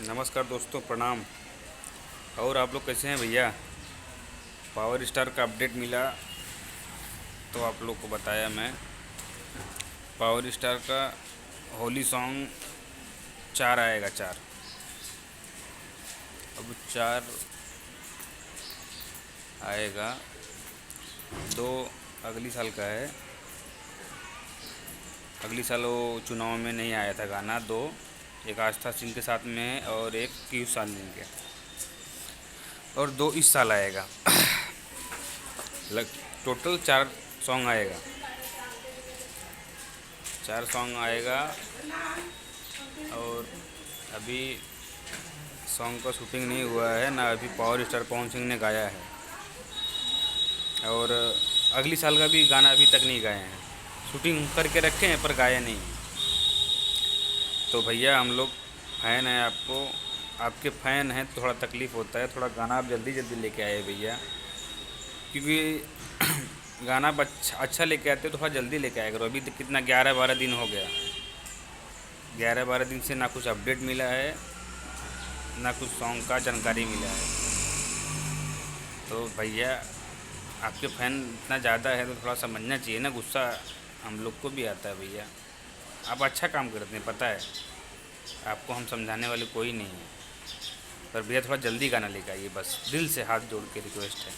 नमस्कार दोस्तों, प्रणाम। और आप लोग कैसे हैं भैया? पावर स्टार का अपडेट मिला तो आप लोग को बताया मैं। पावर स्टार का होली सॉन्ग 4 आएगा। 4 अब 4 आएगा। 2 अगली साल का है। अगली साल वो चुनाव में नहीं आया था गाना। 2 एक आस्था सिंह के साथ में है और एक पीयूष चांदनी के, और 2 इस साल आएगा। लग टोटल 4 सॉन्ग आएगा। 4 सॉन्ग आएगा। और अभी सॉन्ग का शूटिंग नहीं हुआ है ना, अभी पावर स्टार पवन सिंह ने गाया है। और अगली साल का भी गाना अभी तक नहीं गाए हैं। शूटिंग करके रखे हैं पर गाया नहीं। तो भैया हम लोग फ़ैन हैं आपको, आपके फ़ैन हैं तो थोड़ा तकलीफ़ होता है। थोड़ा गाना आप जल्दी जल्दी लेके आए भैया, क्योंकि गाना आप अच्छा लेके आते हो तो थोड़ा जल्दी लेके आया करो। अभी तो कितना 11-12 दिन हो गया। 11-12 दिन से ना कुछ अपडेट मिला है, ना कुछ सॉन्ग का जानकारी मिला है। तो भैया आपके फ़ैन इतना ज़्यादा है तो थोड़ा समझना चाहिए ना। गुस्सा हम लोग को भी आता है भैया। आप अच्छा काम करते हैं, पता है आपको, हम समझाने वाले कोई नहीं है। पर भैया थोड़ा जल्दी गाना लेकर आइए, बस दिल से हाथ जोड़ के रिक्वेस्ट है।